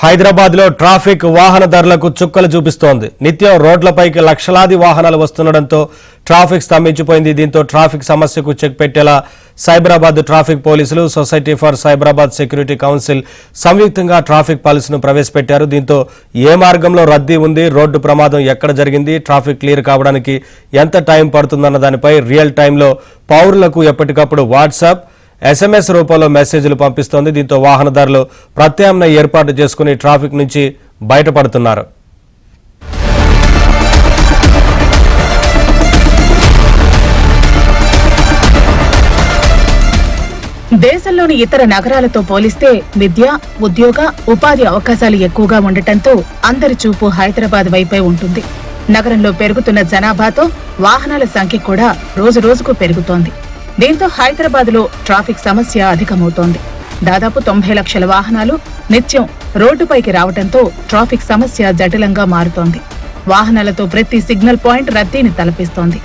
హైదరాబాద్లో ట్రాఫిక్ వాహనదారులకు చుక్కలు చూపిస్తోంది. నిత్యం రోడ్లపైకి లక్షలాది వాహనాలు వస్తుండటంతో ట్రాఫిక్ స్తంభించిపోయింది. దీంతో ట్రాఫిక్ సమస్యకు చెక్ పెట్టేలా సైబరాబాద్ ట్రాఫిక్ పోలీసులు, society for Cyberabad security council సంయుక్తంగా ట్రాఫిక్ పాలసీను ప్రవేశపెట్టారు. దీంతో ఏ మార్గంలో రద్దీ ఉంది, రోడ్డు ప్రమాదం ఎక్కడ జరిగింది, ట్రాఫిక్ క్లియర్ కావడానికి ఎంత టైం పడుతుందన్న దానిపై రియల్ టైంలో పౌరులకు ఎప్పటికప్పుడు వాట్సాప్, SMS రూపంలో మెసేజ్లు పంపిస్తోంది. దీంతో వాహనదారులు ప్రత్యామ్నాయ ఏర్పాటు చేసుకుని ట్రాఫిక్ నుంచి బయటపడుతున్నారు. దేశంలోని ఇతర నగరాలతో పోలిస్తే విద్య, ఉద్యోగ, ఉపాధి అవకాశాలు ఎక్కువగా ఉండటంతో అందరి చూపు హైదరాబాద్ వైపే ఉంటుంది. నగరంలో పెరుగుతున్న జనాభాతో వాహనాల సంఖ్య కూడా రోజు రోజుకు పెరుగుతోంది. దీంతో హైదరాబాద్ లో ట్రాఫిక్ సమస్య అధికమవుతోంది. దాదాపు 90 లక్షల వాహనాలు నిత్యం రోడ్డుపైకి రావడంతో ట్రాఫిక్ సమస్య జటిలంగా మారుతోంది. వాహనాలతో ప్రతి సిగ్నల్ పాయింట్ రద్దీని తలపిస్తోంది.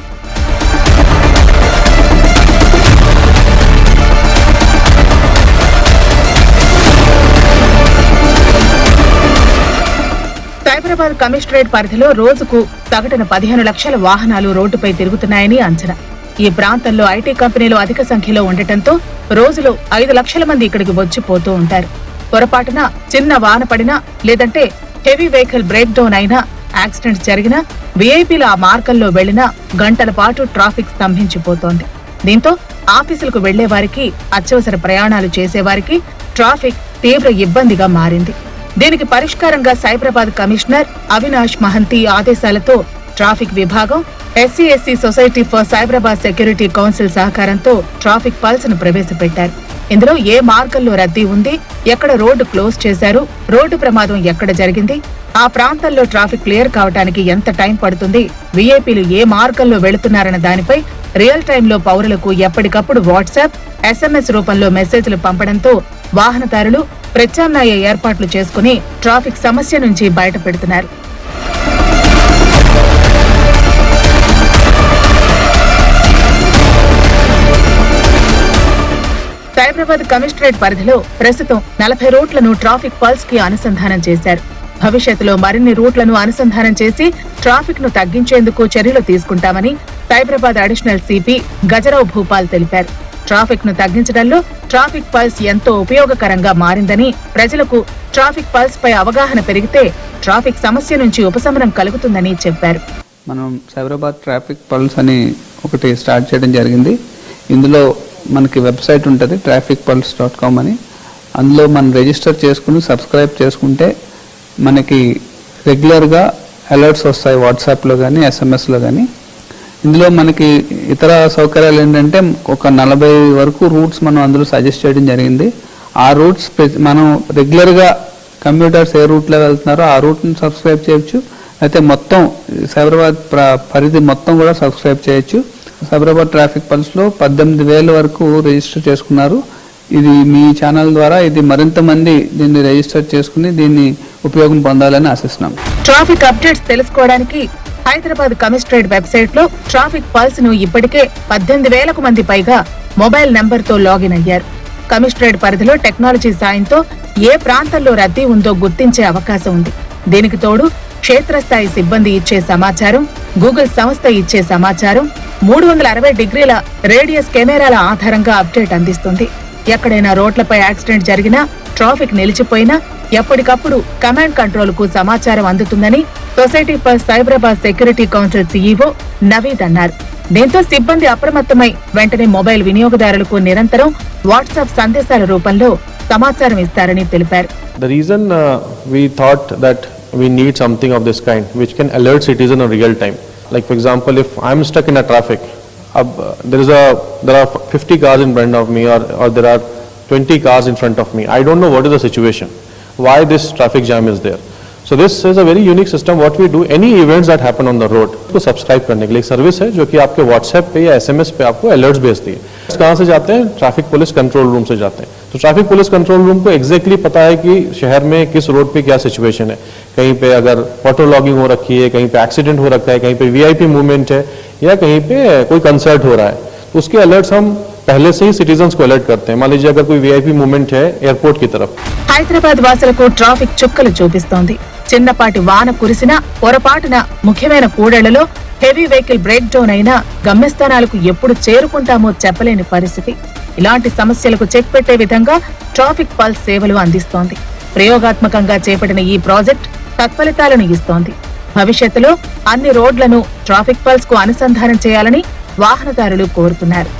సైబరాబాద్ కమిషనరేట్ పరిధిలో రోజుకు సగటున 15 లక్షల వాహనాలు రోడ్డుపై తిరుగుతున్నాయని అంచనా. ఈ ప్రాంతంలో ఐటీ కంపెనీలు అధిక సంఖ్యలో ఉండటంతో రోజులో 5 లక్షల మంది ఇక్కడికి వచ్చిపోతూ ఉంటారు. పొరపాటున చిన్న వాన పడినా, లేదంటే హెవీ వెహికల్ బ్రేక్ డౌన్ అయినా, యాక్సిడెంట్స్ జరిగినా, వీఐపీలు ఆ మార్గంలో వెళ్లినా గంటల పాటు ట్రాఫిక్ స్తంభించిపోతోంది. దీంతో ఆఫీసులకు వెళ్లే వారికి, అత్యవసర ప్రయాణాలు చేసేవారికి ట్రాఫిక్ తీవ్ర ఇబ్బందిగా మారింది. దీనికి పరిష్కారంగా సైబరాబాద్ కమిషనర్ అవినాష్ మహంతి ఆదేశాలతో ట్రాఫిక్ విభాగం, SC/SC society for Cyberabad security council సహకారంతో ట్రాఫిక్ పల్స్ ను ప్రవేశపెట్టారు. ఇందులో ఏ మార్గంలో రద్దీ ఉంది, ఎక్కడ రోడ్డు క్లోజ్ చేశారు, రోడ్డు ప్రమాదం ఎక్కడ జరిగింది, ఆ ప్రాంతంలో ట్రాఫిక్ క్లియర్ కావడానికి ఎంత టైం పడుతుంది, వీఐపీలు ఏ మార్గంలో వెళుతున్నారన్న దానిపై రియల్ టైంలో పౌరులకు ఎప్పటికప్పుడు వాట్సాప్, SMS రూపంలో మెసేజ్లు పంపడంతో వాహనదారులు ప్రత్యామ్నాయ ఏర్పాట్లు చేసుకుని ట్రాఫిక్ సమస్య నుంచి బయటపెడుతున్నారు. సైబరాబాద్ కమిషనరేట్ పరిధిలో ప్రస్తుతం 40 రూట్లను ట్రాఫిక్ పల్స్ కి అనుసంధానం చేశారు. భవిష్యత్తులో మరిన్ని రూట్లను అనుసంధానం చేసి ట్రాఫిక్ ను తగ్గించేందుకు చర్యలు తీసుకుంటామని సైబరాబాద్ అడిషనల్ సిపి గజరావ్ భూపాల్ తెలిపారు. ట్రాఫిక్ ను తగ్గించడంలో ట్రాఫిక్ పల్స్ ఎంతో ఉపయోగకరంగా మారిందని, ప్రజలకు ట్రాఫిక్ పల్స్ పై అవగాహన పెరిగితే ట్రాఫిక్ సమస్య నుంచి ఉపశమనం కలుగుతుందని చెప్పారు. మనం సైబరాబాద్ ట్రాఫిక్ పల్స్ అని ఒకటి స్టార్ట్ చేయడం జరిగింది. ఇందులో మనకి వెబ్సైట్ ఉంటుంది trafficpulse.com అని. అందులో మనం రిజిస్టర్ చేసుకుని సబ్స్క్రైబ్ చేసుకుంటే మనకి రెగ్యులర్గా అలర్ట్స్ వస్తాయి, వాట్సాప్లో కానీ SMS లో కానీ. ఇందులో మనకి ఇతర సౌకర్యాలు ఏంటంటే ఒక 40 వరకు రూట్స్ మనం అందులో సజెస్ట్ చేయడం జరిగింది. ఆ రూట్స్ మనం రెగ్యులర్గా కంప్యూటర్స్ ఏ రూట్లో వెళ్తున్నారో ఆ రూట్ని సబ్స్క్రైబ్ చేయొచ్చు, అయితే మొత్తం సైబరాబాద్ పరిధి మొత్తం కూడా సబ్స్క్రైబ్ చేయొచ్చు. సైబరాబాద్ ట్రాఫిక్ పల్స్లో 18,000 వరకు రిజిస్టర్ చేసుకున్నారు. ఇది మీ ఛానల్ ద్వారా ఇది మరింత మంది దీన్ని రిజిస్టర్ చేసుకుని దీన్ని ఉపయోగం పొందాలని ఆశిస్తున్నాం. ట్రాఫిక్ అప్డేట్స్ తెలుసుకోవడానికి హైదరాబాద్ కమిషనరేట్ వెబ్సైట్ లో ట్రాఫిక్ పల్స్ ను ఇప్పటికే 18,000 మంది పైగా మొబైల్ నెంబర్ తో లాగిన్ అయ్యారు. కమిషనరేట్ పరిధిలో టెక్నాలజీ సాయంతో ఏ ప్రాంతంలో రద్దీ ఉందో గుర్తించే అవకాశం ఉంది. దీనికి తోడు క్షేత్రస్థాయి సిబ్బంది ఇచ్చే సమాచారం, గూగుల్ సంస్థ ఇచ్చే సమాచారం, 360 డిగ్రీల రేడియస్ కెమెరాల ఆధారంగా అప్డేట్ అందిస్తుంది. ఎక్కడైనా రోడ్లపై యాక్సిడెంట్ జరిగినా, ట్రాఫిక్ నిలిచిపోయినా ఎప్పటికప్పుడు కమాండ్ కంట్రోల్ కు సమాచారం అందుతుందని society for Cyberabad security council CEO Naveed అన్నారు. దీంతో సిబ్బంది అప్రమత్తమై వెంటనే మొబైల్ వినియోగదారులకు నిరంతరం వాట్సాప్ సందేశాల రూపంలో సమాచారం ఇస్తారని తెలిపారు. The reason we thought that we need something of this kind which can alert citizen in real time. Like for example, if I'm stuck in a traffic, there are 50 cars in front of me or there are 20 cars in front of me. I don't know what is the situation, why this traffic jam is there. So this is a very unique system. What we do, any events that happen on the road को subscribe करने के लिए एक service है जो कि आपके WhatsApp पे या SMS पे आपको अलर्ट्स भेजती है. कहाँ से जाते हैं? ट्रैफिक पुलिस कंट्रोल रूम से जाते हैं. तो ट्रैफिक पुलिस कंट्रोल रूम को एग्जैक्टली पता है कि शहर में किस रोड पे क्या सिचुएशन है. कहीं पे अगर ऑटो लॉगिंग हो रखी है, कहीं पे एक्सीडेंट हो रखा है, कहीं पे VIP मूवमेंट है या कहीं पे कोई कंसर्ट हो रहा है, तो उसके अलर्ट्स हम पहले से ही सिटीजन्स को अलर्ट करते हैं। मान लीजिए अगर कोई वीआईपी मूवमेंट है एयरपोर्ट की तरफ, హైదరాబాద్ వాసులకు ట్రాఫిక్ చుక్కలు చూపిస్తోంది. చిన్నపాటి వాన కురిసినా పొరపాటున ముఖ్యమైన కూడళ్లలో హెవీ వెహికల్ బ్రేక్ డౌన్ అయినా గమ్యస్థానాలకు ఎప్పుడు చేరుకుంటామో చెప్పలేని పరిస్థితి. ఇలాంటి సమస్యలకు చెక్ పెట్టే విధంగా ట్రాఫిక్ పల్స్ సేవలు అందిస్తోంది. ప్రయోగాత్మకంగా చేపట్టిన ఈ ప్రాజెక్ట్ తత్ఫలితాలను ఇస్తోంది. భవిష్యత్తులో అన్ని రోడ్లను ట్రాఫిక్ పల్స్ కు అనుసంధానం చేయాలని వాహనదారులు కోరుతున్నారు.